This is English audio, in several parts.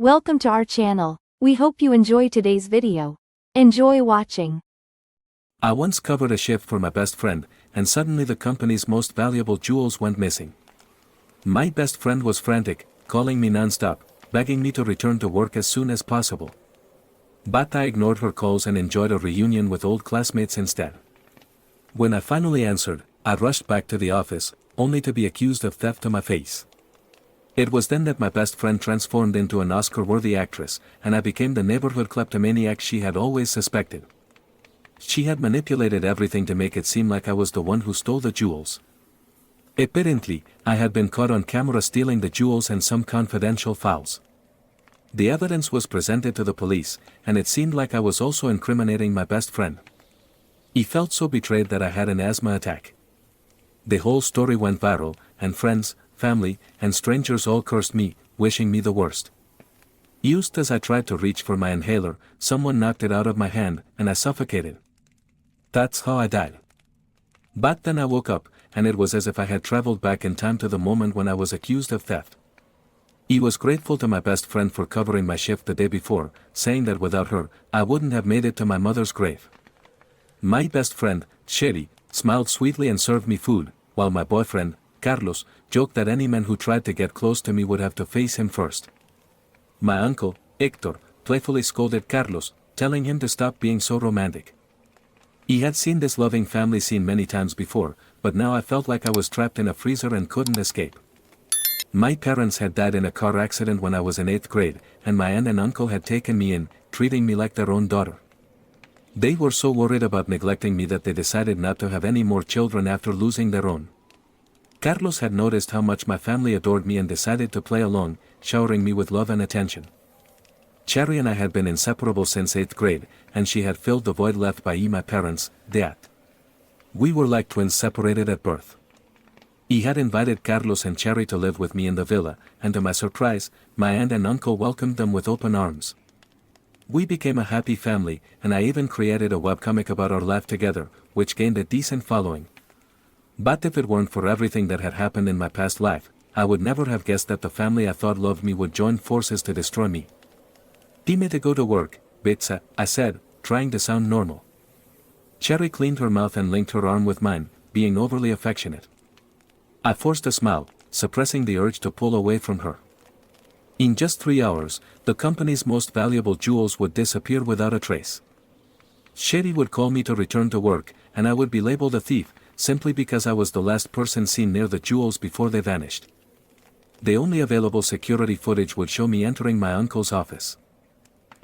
Welcome to our channel. We hope you enjoy today's video. Enjoy watching. I once covered a shift for my best friend, and suddenly the company's most valuable jewels went missing. My best friend was frantic, calling me non-stop, begging me to return to work as soon as possible. But I ignored her calls and enjoyed a reunion with old classmates instead. When I finally answered, I rushed back to the office, only to be accused of theft to my face. It was then that my best friend transformed into an Oscar-worthy actress, and I became the neighborhood kleptomaniac she had always suspected. She had manipulated everything to make it seem like I was the one who stole the jewels. Evidently, I had been caught on camera stealing the jewels and some confidential files. The evidence was presented to the police, and it seemed like I was also incriminating my best friend. He felt so betrayed that I had an asthma attack. The whole story went viral, and friends, family, and strangers all cursed me, wishing me the worst. Just as I tried to reach for my inhaler, someone knocked it out of my hand, and I suffocated. That's how I died. But then I woke up, and it was as if I had traveled back in time to the moment when I was accused of theft. I was grateful to my best friend for covering my shift the day before, saying that without her, I wouldn't have made it to my mother's grave. My best friend, Sherry, smiled sweetly and served me food, while my boyfriend, Carlos, joked that any man who tried to get close to me would have to face him first. My uncle, Hector, playfully scolded Carlos, telling him to stop being so romantic. He had seen this loving family scene many times before, but now I felt like I was trapped in a freezer and couldn't escape. My parents had died in a car accident when I was in 8th grade, and my aunt and uncle had taken me in, treating me like their own daughter. They were so worried about neglecting me that they decided not to have any more children after losing their own. Carlos had noticed how much my family adored me and decided to play along, showering me with love and attention. Cherry and I had been inseparable since 8th grade, and she had filled the void left by my parents, Dad. We were like twins separated at birth. He had invited Carlos and Cherry to live with me in the villa, and to my surprise, my aunt and uncle welcomed them with open arms. We became a happy family, and I even created a webcomic about our life together, which gained a decent following. But if it weren't for everything that had happened in my past life, I would never have guessed that the family I thought loved me would join forces to destroy me. Dime to go to work, Betsa, I said, trying to sound normal. Cherry cleaned her mouth and linked her arm with mine, being overly affectionate. I forced a smile, suppressing the urge to pull away from her. In just 3 hours, the company's most valuable jewels would disappear without a trace. Sherry would call me to return to work, and I would be labeled a thief, simply because I was the last person seen near the jewels before they vanished. The only available security footage would show me entering my uncle's office.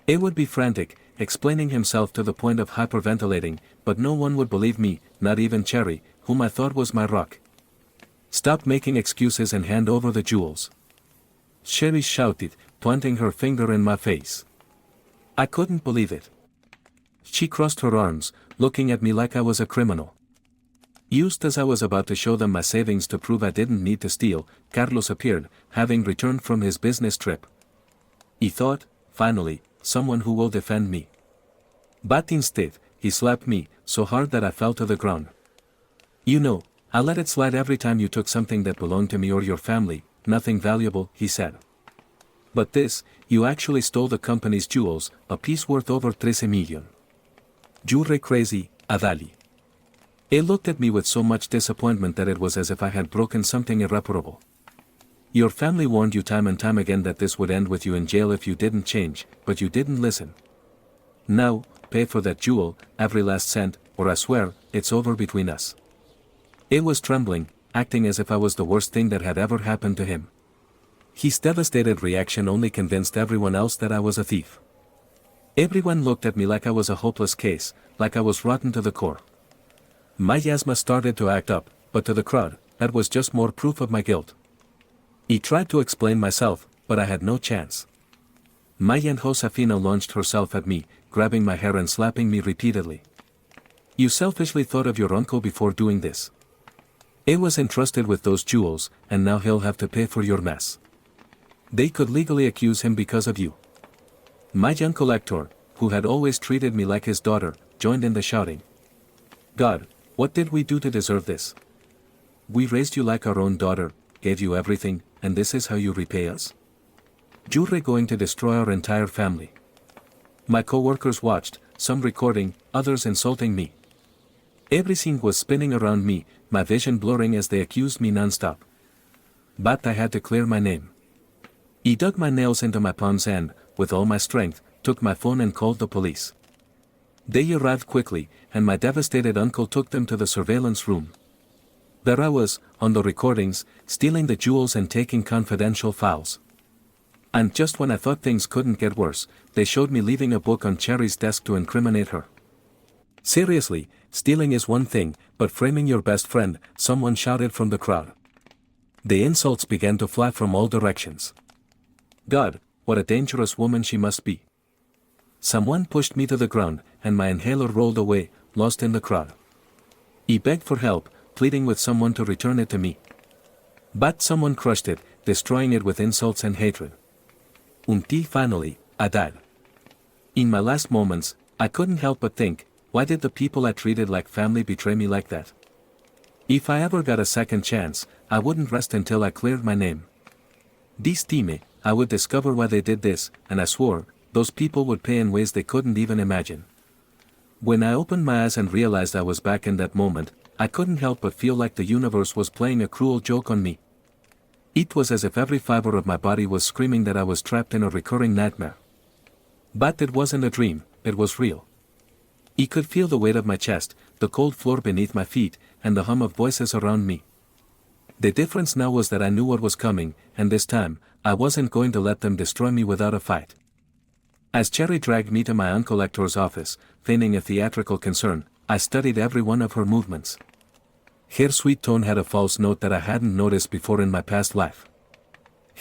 He would be frantic, explaining himself to the point of hyperventilating, but no one would believe me, not even Cherry, whom I thought was my rock. Stop making excuses and hand over the jewels. Sherry shouted, pointing her finger in my face. I couldn't believe it. She crossed her arms, looking at me like I was a criminal. Just as I was about to show them my savings to prove I didn't need to steal, Carlos appeared, having returned from his business trip. He thought, finally, someone who will defend me. But instead, he slapped me, so hard that I fell to the ground. You know, I let it slide every time you took something that belonged to me or your family, nothing valuable, he said. But this, you actually stole the company's jewels, a piece worth over 13 million. You're crazy, Adali. He looked at me with so much disappointment that it was as if I had broken something irreparable. Your family warned you time and time again that this would end with you in jail if you didn't change, but you didn't listen. Now, pay for that jewel, every last cent, or I swear, it's over between us. He was trembling, acting as if I was the worst thing that had ever happened to him. His devastated reaction only convinced everyone else that I was a thief. Everyone looked at me like I was a hopeless case, like I was rotten to the core. My asthma started to act up, but to the crowd, that was just more proof of my guilt. He tried to explain myself, but I had no chance. My aunt Josefina launched herself at me, grabbing my hair and slapping me repeatedly. You selfishly thought of your uncle before doing this. He was entrusted with those jewels, and now he'll have to pay for your mess. They could legally accuse him because of you. My uncle Hector, who had always treated me like his daughter, joined in the shouting. God, what did we do to deserve this? We raised you like our own daughter, gave you everything, and this is how you repay us? You're going to destroy our entire family. My co-workers watched, some recording, others insulting me. Everything was spinning around me, my vision blurring as they accused me non-stop. But I had to clear my name. I dug my nails into my palms and, with all my strength, took my phone and called the police. They arrived quickly, and my devastated uncle took them to the surveillance room. There I was, on the recordings, stealing the jewels and taking confidential files. And just when I thought things couldn't get worse, they showed me leaving a book on Cherry's desk to incriminate her. Seriously, stealing is one thing, but framing your best friend, someone shouted from the crowd. The insults began to fly from all directions. God, what a dangerous woman she must be. Someone pushed me to the ground, and my inhaler rolled away, lost in the crowd. I begged for help, pleading with someone to return it to me. But someone crushed it, destroying it with insults and hatred. Until finally, I died. In my last moments, I couldn't help but think, why did the people I treated like family betray me like that? If I ever got a second chance, I wouldn't rest until I cleared my name. This time, I would discover why they did this, and I swore, those people would pay in ways they couldn't even imagine. When I opened my eyes and realized I was back in that moment, I couldn't help but feel like the universe was playing a cruel joke on me. It was as if every fiber of my body was screaming that I was trapped in a recurring nightmare. But it wasn't a dream, it was real. I could feel the weight of my chest, the cold floor beneath my feet, and the hum of voices around me. The difference now was that I knew what was coming, and this time, I wasn't going to let them destroy me without a fight. As Cherry dragged me to my Uncle Hector's office, feigning a theatrical concern, I studied every one of her movements. Her sweet tone had a false note that I hadn't noticed before in my past life.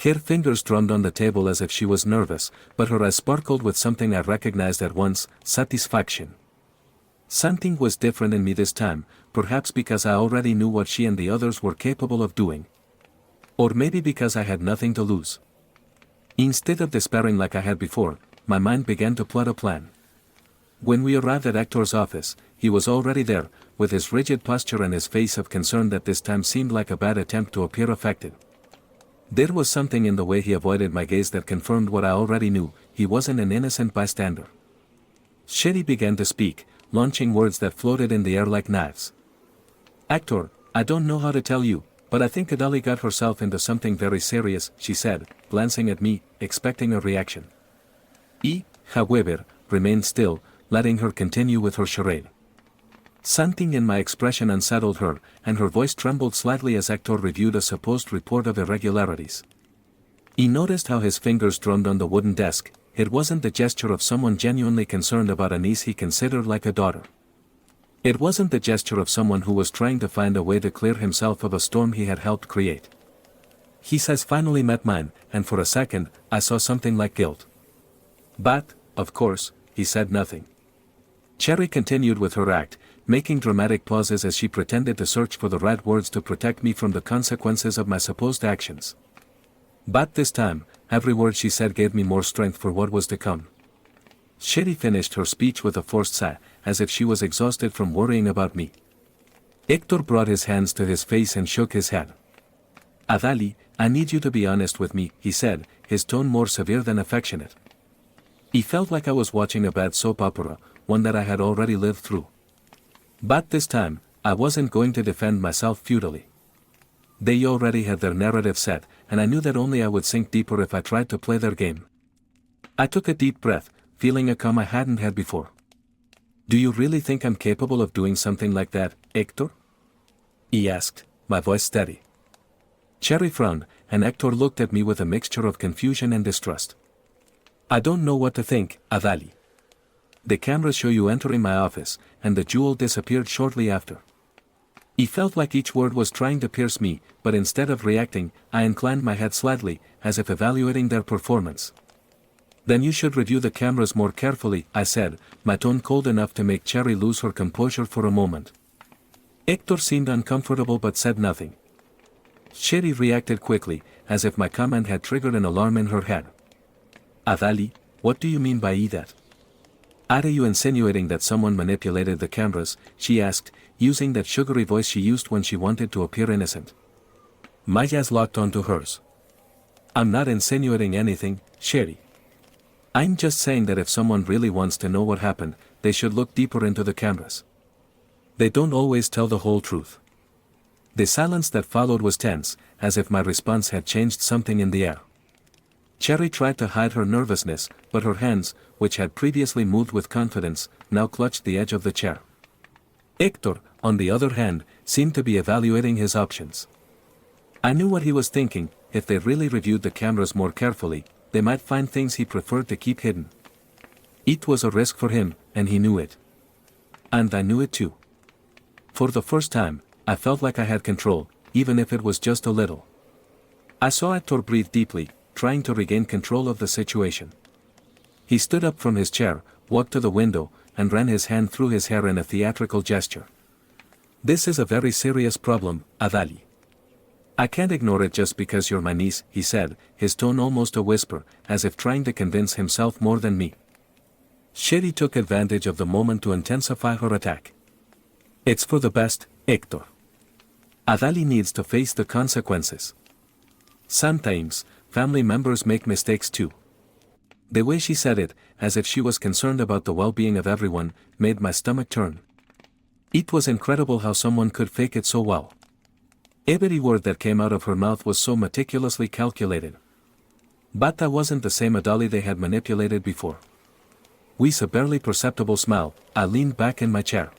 Her fingers drummed on the table as if she was nervous, but her eyes sparkled with something I recognized at once, satisfaction. Something was different in me this time, perhaps because I already knew what she and the others were capable of doing. Or maybe because I had nothing to lose. Instead of despairing like I had before, my mind began to plot a plan. When we arrived at Hector's office, he was already there, with his rigid posture and his face of concern that this time seemed like a bad attempt to appear affected. There was something in the way he avoided my gaze that confirmed what I already knew, he wasn't an innocent bystander. Sherry began to speak, launching words that floated in the air like knives. Hector, I don't know how to tell you, but I think Adali got herself into something very serious, she said, glancing at me, expecting a reaction. I, however, remained still, letting her continue with her charade. Something in my expression unsettled her, and her voice trembled slightly as Hector reviewed a supposed report of irregularities. He noticed how his fingers drummed on the wooden desk. It wasn't the gesture of someone genuinely concerned about a niece he considered like a daughter. It wasn't the gesture of someone who was trying to find a way to clear himself of a storm he had helped create. His eyes finally met mine, and for a second, I saw something like guilt. But, of course, he said nothing. Cherry continued with her act, making dramatic pauses as she pretended to search for the right words to protect me from the consequences of my supposed actions. But this time, every word she said gave me more strength for what was to come. Cherry finished her speech with a forced sigh, as if she was exhausted from worrying about me. Hector brought his hands to his face and shook his head. Adali, I need you to be honest with me, he said, his tone more severe than affectionate. He felt like I was watching a bad soap opera, one that I had already lived through. But this time, I wasn't going to defend myself futilely. They already had their narrative set, and I knew that only I would sink deeper if I tried to play their game. I took a deep breath, feeling a calm I hadn't had before. Do you really think I'm capable of doing something like that, Hector? He asked, my voice steady. Cherry frowned, and Hector looked at me with a mixture of confusion and distrust. I don't know what to think, Adali. The cameras show you entering my office, and the jewel disappeared shortly after. It felt like each word was trying to pierce me, but instead of reacting, I inclined my head slightly, as if evaluating their performance. Then you should review the cameras more carefully, I said, my tone cold enough to make Cherry lose her composure for a moment. Hector seemed uncomfortable but said nothing. Cherry reacted quickly, as if my comment had triggered an alarm in her head. Adali, what do you mean by that? Are you insinuating that someone manipulated the cameras, she asked, using that sugary voice she used when she wanted to appear innocent. My eyes locked onto hers. I'm not insinuating anything, Sherry. I'm just saying that if someone really wants to know what happened, they should look deeper into the cameras. They don't always tell the whole truth. The silence that followed was tense, as if my response had changed something in the air. Cherry tried to hide her nervousness, but her hands, which had previously moved with confidence, now clutched the edge of the chair. Hector, on the other hand, seemed to be evaluating his options. I knew what he was thinking. If they really reviewed the cameras more carefully, they might find things he preferred to keep hidden. It was a risk for him, and he knew it. And I knew it too. For the first time, I felt like I had control, even if it was just a little. I saw Hector breathe deeply, trying to regain control of the situation. He stood up from his chair, walked to the window, and ran his hand through his hair in a theatrical gesture. This is a very serious problem, Adali. I can't ignore it just because you're my niece, he said, his tone almost a whisper, as if trying to convince himself more than me. Sherry took advantage of the moment to intensify her attack. It's for the best, Hector. Adali needs to face the consequences. Sometimes, family members make mistakes too. The way she said it, as if she was concerned about the well-being of everyone, made my stomach turn. It was incredible how someone could fake it so well. Every word that came out of her mouth was so meticulously calculated. But that wasn't the same Adali they had manipulated before. With a barely perceptible smile, I leaned back in my chair.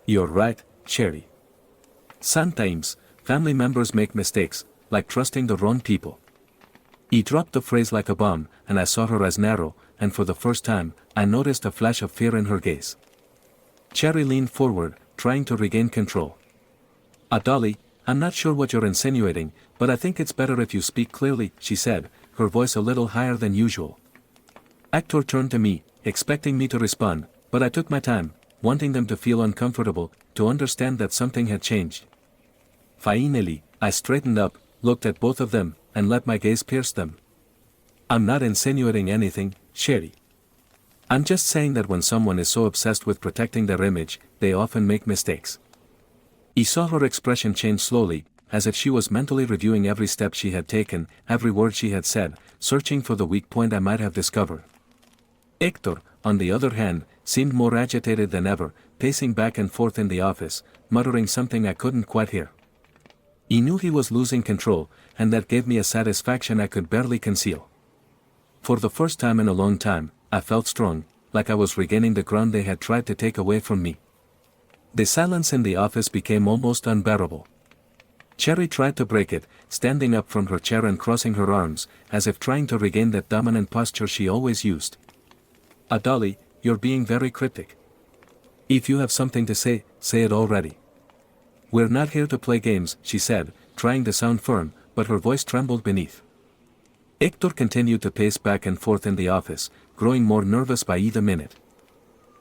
You're right, Sherry. Sometimes, family members make mistakes, like trusting the wrong people. He dropped the phrase like a bomb, and I saw her as narrow, and for the first time, I noticed a flash of fear in her gaze. Cherry leaned forward, trying to regain control. Adali, I'm not sure what you're insinuating, but I think it's better if you speak clearly, she said, her voice a little higher than usual. Hector turned to me, expecting me to respond, but I took my time, wanting them to feel uncomfortable, to understand that something had changed. Finally, I straightened up, looked at both of them, and let my gaze pierce them. I'm not insinuating anything, Sherry. I'm just saying that when someone is so obsessed with protecting their image, they often make mistakes. He saw her expression change slowly, as if she was mentally reviewing every step she had taken, every word she had said, searching for the weak point I might have discovered. Hector, on the other hand, seemed more agitated than ever, pacing back and forth in the office, muttering something I couldn't quite hear. He knew he was losing control, and that gave me a satisfaction I could barely conceal. For the first time in a long time, I felt strong, like I was regaining the ground they had tried to take away from me. The silence in the office became almost unbearable. Cherry tried to break it, standing up from her chair and crossing her arms, as if trying to regain that dominant posture she always used. Adali, you're being very cryptic. If you have something to say, say it already. We're not here to play games, she said, trying to sound firm, but her voice trembled beneath. Hector continued to pace back and forth in the office, growing more nervous by either minute.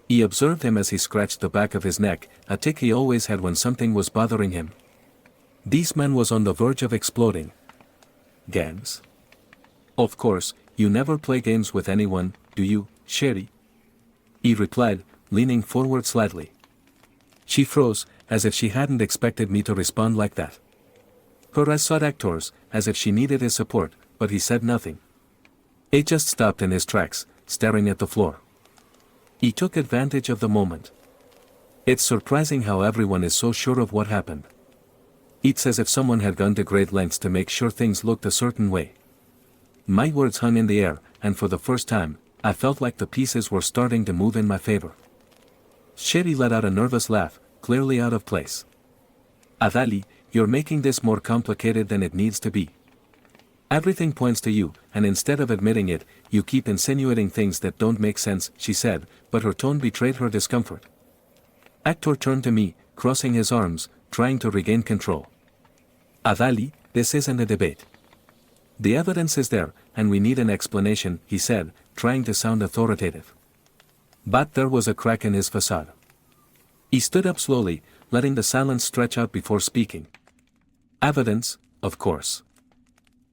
He observed him as he scratched the back of his neck, a tic he always had when something was bothering him. This man was on the verge of exploding. Games? Of course, you never play games with anyone, do you, Sherry? He replied, leaning forward slightly. She froze, as if she hadn't expected me to respond like that. Her eyes sought Hector's, as if she needed his support, but he said nothing. He just stopped in his tracks, staring at the floor. He took advantage of the moment. It's surprising how everyone is so sure of what happened. It's as if someone had gone to great lengths to make sure things looked a certain way. My words hung in the air, and for the first time, I felt like the pieces were starting to move in my favor. Sherry let out a nervous laugh, clearly out of place. Adali, you're making this more complicated than it needs to be. Everything points to you, and instead of admitting it, you keep insinuating things that don't make sense, she said, but her tone betrayed her discomfort. Hector turned to me, crossing his arms, trying to regain control. Adali, this isn't a debate. The evidence is there, and we need an explanation, he said, trying to sound authoritative. But there was a crack in his facade. He stood up slowly, letting the silence stretch out before speaking. Evidence, of course.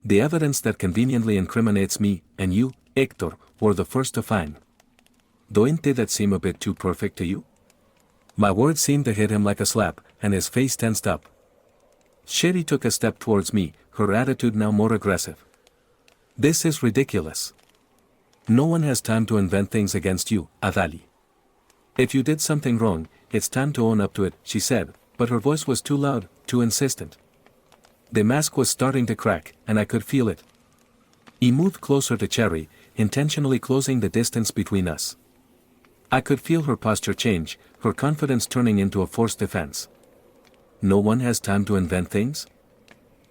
The evidence that conveniently incriminates me, and you, Hector, were the first to find. Don't that seem a bit too perfect to you? My words seemed to hit him like a slap, and his face tensed up. Sherry took a step towards me, her attitude now more aggressive. This is ridiculous. No one has time to invent things against you, Adali. If you did something wrong, it's time to own up to it, she said, but her voice was too loud, too insistent. The mask was starting to crack, and I could feel it. He moved closer to Cherry, intentionally closing the distance between us. I could feel her posture change, her confidence turning into a forced defense. No one has time to invent things?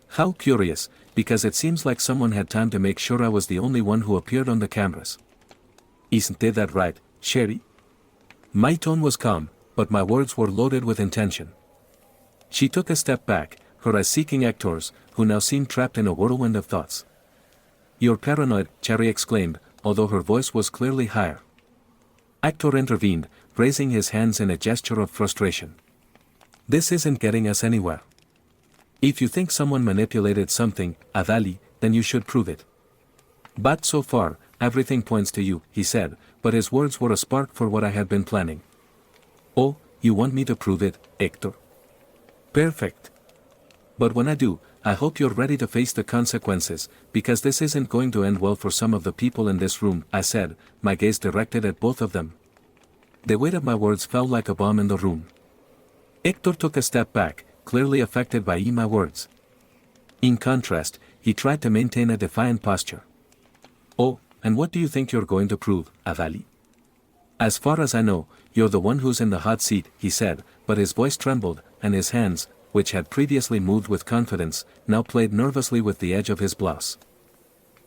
How curious, because it seems like someone had time to make sure I was the only one who appeared on the cameras. Isn't that right, Cherry? My tone was calm, but my words were loaded with intention. She took a step back, her eyes seeking Hector's, who now seemed trapped in a whirlwind of thoughts. You're paranoid, Cherry exclaimed, although her voice was clearly higher. Hector intervened, raising his hands in a gesture of frustration. This isn't getting us anywhere. If you think someone manipulated something, Adali, then you should prove it. But so far, everything points to you, he said, but his words were a spark for what I had been planning. Oh, you want me to prove it, Hector? Perfect. But when I do, I hope you're ready to face the consequences, because this isn't going to end well for some of the people in this room, I said, my gaze directed at both of them. The weight of my words fell like a bomb in the room. Hector took a step back, clearly affected by my words. In contrast, he tried to maintain a defiant posture. Oh, and what do you think you're going to prove, Adali? As far as I know, you're the one who's in the hot seat, he said, but his voice trembled, and his hands, which had previously moved with confidence, now played nervously with the edge of his blouse.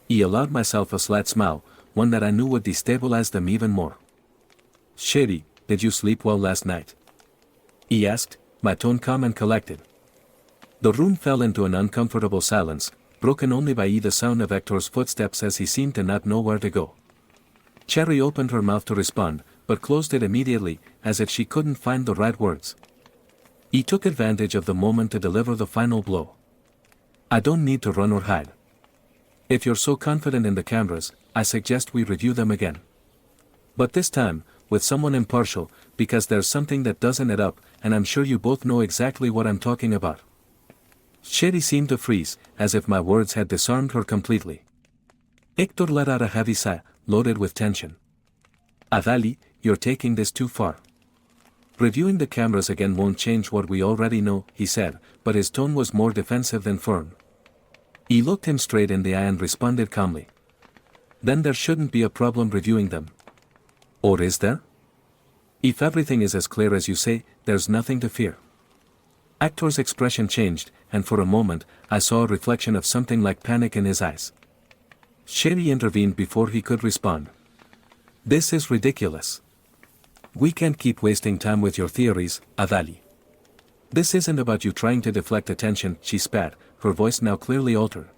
He allowed myself a slight smile, one that I knew would destabilize them even more. Cherry, did you sleep well last night? He asked, my tone calm and collected. The room fell into an uncomfortable silence, broken only by the sound of Hector's footsteps as he seemed to not know where to go. Cherry opened her mouth to respond, but closed it immediately, as if she couldn't find the right words. He took advantage of the moment to deliver the final blow. I don't need to run or hide. If you're so confident in the cameras, I suggest we review them again. But this time, with someone impartial, because there's something that doesn't add up, and I'm sure you both know exactly what I'm talking about. Cherry seemed to freeze, as if my words had disarmed her completely. Hector let out a heavy sigh, loaded with tension. Adali, you're taking this too far. Reviewing the cameras again won't change what we already know, he said, but his tone was more defensive than firm. He looked him straight in the eye and responded calmly. Then there shouldn't be a problem reviewing them. Or is there? If everything is as clear as you say, there's nothing to fear. Hector's expression changed, and for a moment, I saw a reflection of something like panic in his eyes. Cherry intervened before he could respond. This is ridiculous. We can't keep wasting time with your theories, Adali. This isn't about you trying to deflect attention, she spat, her voice now clearly altered.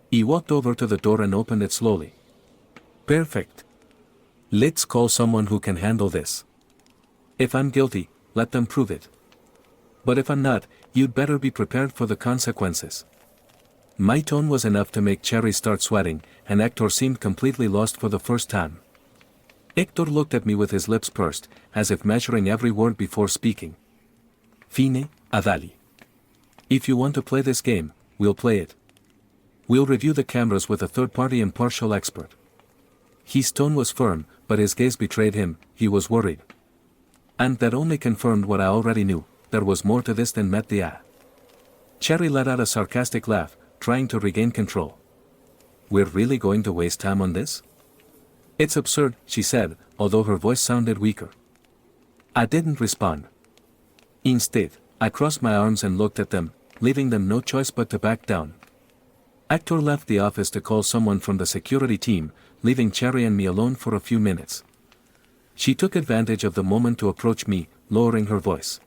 He walked over to the door and opened it slowly. Perfect. Let's call someone who can handle this. If I'm guilty, let them prove it. But if I'm not, you'd better be prepared for the consequences. My tone was enough to make Cherry start sweating, and Hector seemed completely lost for the first time. Hector looked at me with his lips pursed, as if measuring every word before speaking. Fine, Adali. If you want to play this game, we'll play it. We'll review the cameras with a third-party impartial expert. His tone was firm, but his gaze betrayed him, he was worried. And that only confirmed what I already knew, there was more to this than met the eye. Cherry let out a sarcastic laugh, trying to regain control. We're really going to waste time on this? It's absurd, she said, although her voice sounded weaker. I didn't respond. Instead, I crossed my arms and looked at them, leaving them no choice but to back down. Hector left the office to call someone from the security team, leaving Cherry and me alone for a few minutes. She took advantage of the moment to approach me, lowering her voice.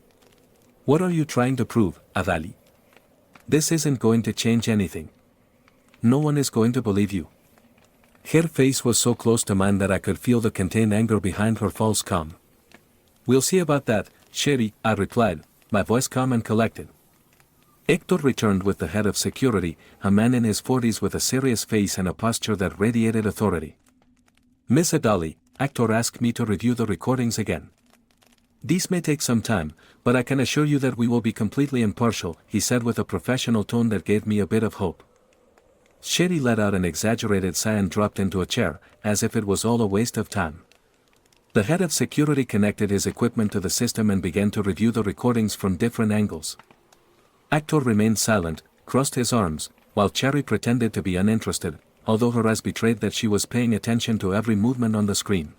What are you trying to prove, Adali? This isn't going to change anything. No one is going to believe you. Her face was so close to mine that I could feel the contained anger behind her false calm. We'll see about that, Cherry, I replied, my voice calm and collected. Hector returned with the head of security, a man in his 40s with a serious face and a posture that radiated authority. Miss Adali, Hector asked me to review the recordings again. These may take some time, but I can assure you that we will be completely impartial, he said with a professional tone that gave me a bit of hope. Sherry let out an exaggerated sigh and dropped into a chair, as if it was all a waste of time. The head of security connected his equipment to the system and began to review the recordings from different angles. Actor remained silent, crossed his arms, while Cherry pretended to be uninterested, although her eyes betrayed that she was paying attention to every movement on the screen.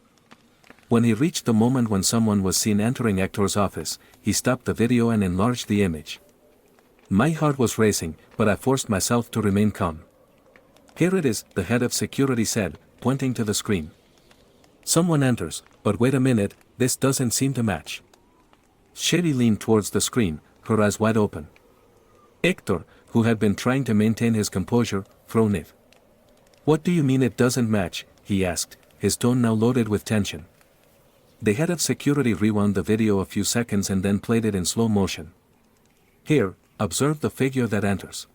When he reached the moment when someone was seen entering Hector's office, he stopped the video and enlarged the image. My heart was racing, but I forced myself to remain calm. "Here it is," the head of security said, pointing to the screen. "Someone enters, but wait a minute, this doesn't seem to match." Sherry leaned towards the screen, her eyes wide open. Hector, who had been trying to maintain his composure, frowned it. "What do you mean it doesn't match?" he asked, his tone now loaded with tension. The head of security rewound the video a few seconds and then played it in slow motion. "Here, observe the figure that enters.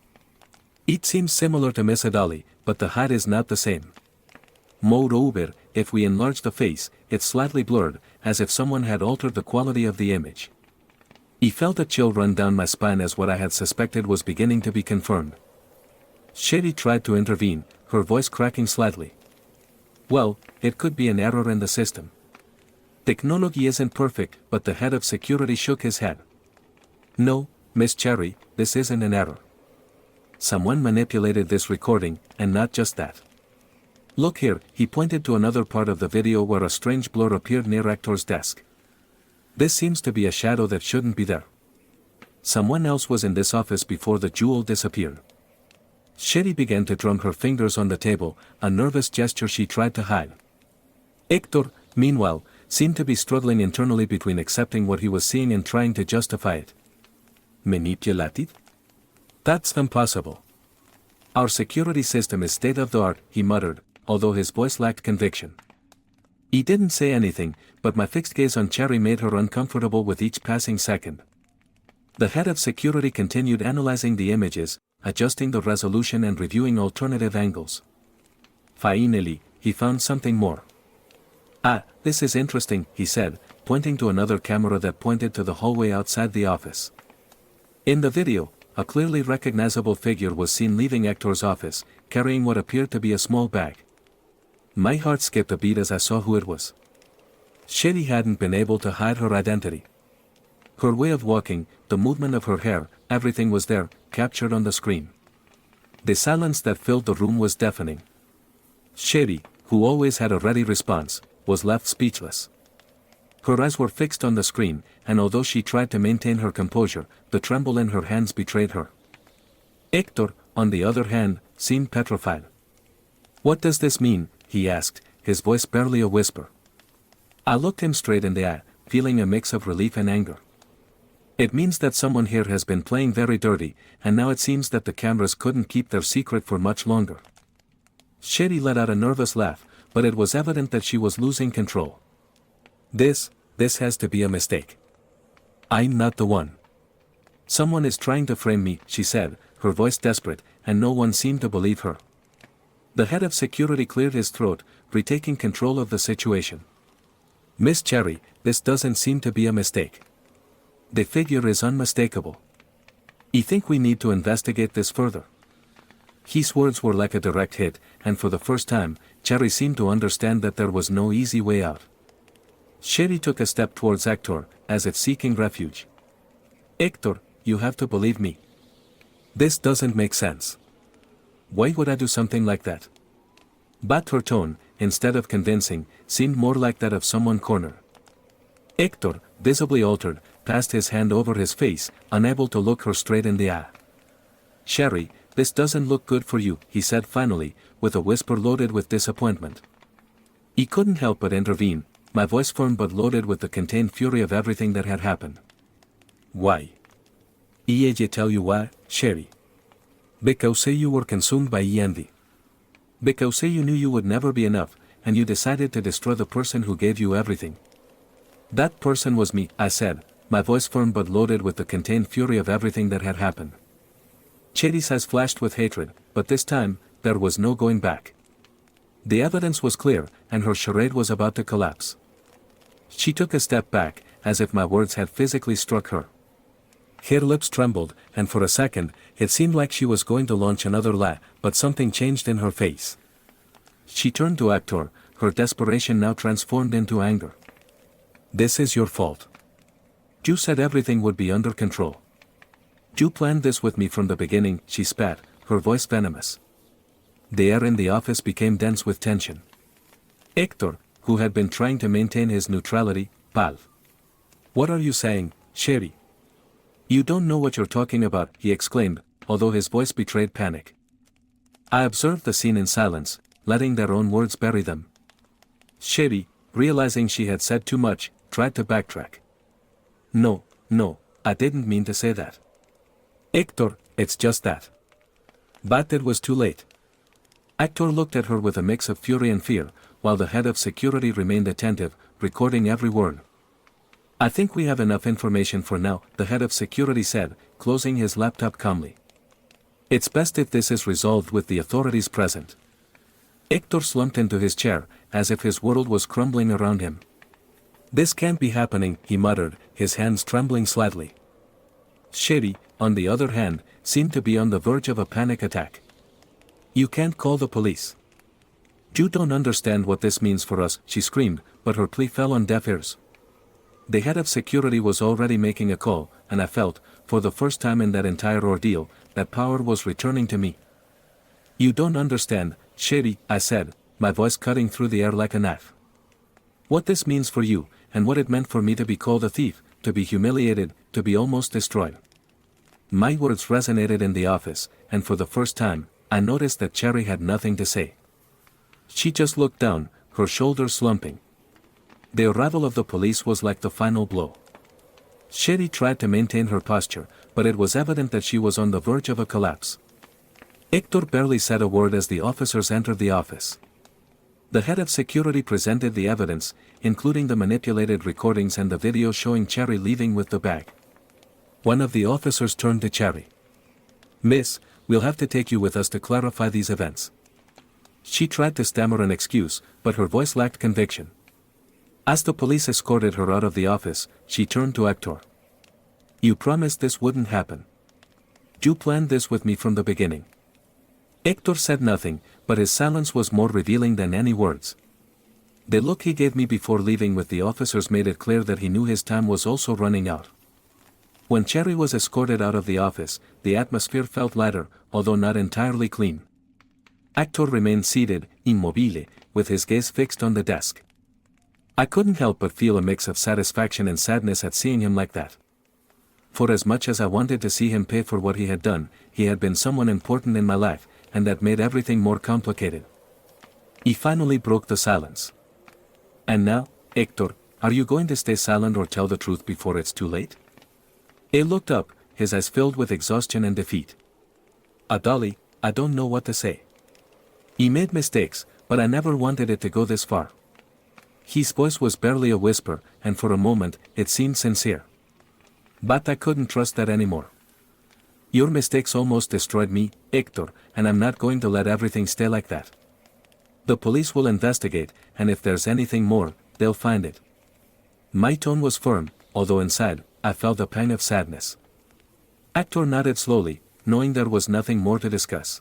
It seems similar to Miss Adali, but the height is not the same. Moreover, if we enlarge the face, it's slightly blurred, as if someone had altered the quality of the image." He felt a chill run down my spine as what I had suspected was beginning to be confirmed. Sherry tried to intervene, her voice cracking slightly. "Well, it could be an error in the system. Technology isn't perfect," but the head of security shook his head. "No, Miss Cherry, this isn't an error. Someone manipulated this recording, and not just that. Look here," he pointed to another part of the video where a strange blur appeared near Hector's desk. "This seems to be a shadow that shouldn't be there. Someone else was in this office before the jewel disappeared." Sherry began to drum her fingers on the table, a nervous gesture she tried to hide. Hector, meanwhile, seemed to be struggling internally between accepting what he was seeing and trying to justify it. "Manipulated? That's impossible. Our security system is state-of-the-art," he muttered, although his voice lacked conviction. He didn't say anything, but my fixed gaze on Cherry made her uncomfortable with each passing second. The head of security continued analyzing the images, adjusting the resolution and reviewing alternative angles. Finally, he found something more. "Ah, this is interesting," he said, pointing to another camera that pointed to the hallway outside the office. In the video, a clearly recognizable figure was seen leaving Hector's office, carrying what appeared to be a small bag. My heart skipped a beat as I saw who it was. Sherry hadn't been able to hide her identity. Her way of walking, the movement of her hair, everything was there, captured on the screen. The silence that filled the room was deafening. Sherry, who always had a ready response, was left speechless. Her eyes were fixed on the screen, and although she tried to maintain her composure, the tremble in her hands betrayed her. Hector, on the other hand, seemed petrified. "What does this mean?" he asked, his voice barely a whisper. I looked him straight in the eye, feeling a mix of relief and anger. "It means that someone here has been playing very dirty, and now it seems that the cameras couldn't keep their secret for much longer." Sherry let out a nervous laugh, but it was evident that she was losing control. This has to be a mistake. I'm not the one. Someone is trying to frame me," she said, her voice desperate, and no one seemed to believe her. The head of security cleared his throat, retaking control of the situation. "Miss Cherry, this doesn't seem to be a mistake. The figure is unmistakable. I think we need to investigate this further." His words were like a direct hit, and for the first time, Cherry seemed to understand that there was no easy way out. Sherry took a step towards Hector, as if seeking refuge. "Hector, you have to believe me. This doesn't make sense. Why would I do something like that?" But her tone, instead of convincing, seemed more like that of someone cornered. Hector, visibly altered, passed his hand over his face, unable to look her straight in the eye. "Sherry, this doesn't look good for you," he said finally, with a whisper loaded with disappointment. He couldn't help but intervene, my voice firm but loaded with the contained fury of everything that had happened. "Why? I tell you why, Sherry. Because you were consumed by envy. Because you knew you would never be enough, and you decided to destroy the person who gave you everything." "That person was me," I said, my voice firm but loaded with the contained fury of everything that had happened. Sherry's eyes flashed with hatred, but this time, there was no going back. The evidence was clear, and her charade was about to collapse. She took a step back, as if my words had physically struck her. Her lips trembled, and for a second, it seemed like she was going to launch another lie, but something changed in her face. She turned to Hector, her desperation now transformed into anger. This is your fault. You said everything would be under control. You planned this with me from the beginning, she spat, her voice venomous. The air in the office became dense with tension. Hector, who had been trying to maintain his neutrality, paled. What are you saying, Sherry? You don't know what you're talking about, he exclaimed, although his voice betrayed panic. I observed the scene in silence, letting their own words bury them. Sherry, realizing she had said too much, tried to backtrack. No, I didn't mean to say that. Hector, it's just that. But it was too late. Hector looked at her with a mix of fury and fear, while the head of security remained attentive, recording every word. I think we have enough information for now, the head of security said, closing his laptop calmly. It's best if this is resolved with the authorities present. Hector slumped into his chair, as if his world was crumbling around him. This can't be happening, he muttered, his hands trembling slightly. Sherry, on the other hand, seemed to be on the verge of a panic attack. You can't call the police. You don't understand what this means for us, she screamed, but her plea fell on deaf ears. The head of security was already making a call, and I felt, for the first time in that entire ordeal, that power was returning to me. You don't understand, Sherry, I said, my voice cutting through the air like a knife. What this means for you, and what it meant for me to be called a thief, to be humiliated, to be almost destroyed. My words resonated in the office, and for the first time, I noticed that Cherry had nothing to say. She just looked down, her shoulders slumping. The arrival of the police was like the final blow. Sherry tried to maintain her posture, but it was evident that she was on the verge of a collapse. Hector barely said a word as the officers entered the office. The head of security presented the evidence, including the manipulated recordings and the video showing Cherry leaving with the bag. One of the officers turned to Cherry. Miss, we'll have to take you with us to clarify these events. She tried to stammer an excuse, but her voice lacked conviction. As the police escorted her out of the office, she turned to Hector. You promised this wouldn't happen. You planned this with me from the beginning. Hector said nothing, but his silence was more revealing than any words. The look he gave me before leaving with the officers made it clear that he knew his time was also running out. When Cherry was escorted out of the office, the atmosphere felt lighter, although not entirely clean. Hector remained seated, immobile, with his gaze fixed on the desk. I couldn't help but feel a mix of satisfaction and sadness at seeing him like that. For as much as I wanted to see him pay for what he had done, he had been someone important in my life, and that made everything more complicated. He finally broke the silence. And now, Hector, are you going to stay silent or tell the truth before it's too late? He looked up, his eyes filled with exhaustion and defeat. Dolly, I don't know what to say. He made mistakes, but I never wanted it to go this far. His voice was barely a whisper, and for a moment, it seemed sincere. But I couldn't trust that anymore. Your mistakes almost destroyed me, Hector, and I'm not going to let everything stay like that. The police will investigate, and if there's anything more, they'll find it. My tone was firm, although inside, I felt a pang of sadness. Hector nodded slowly, knowing there was nothing more to discuss.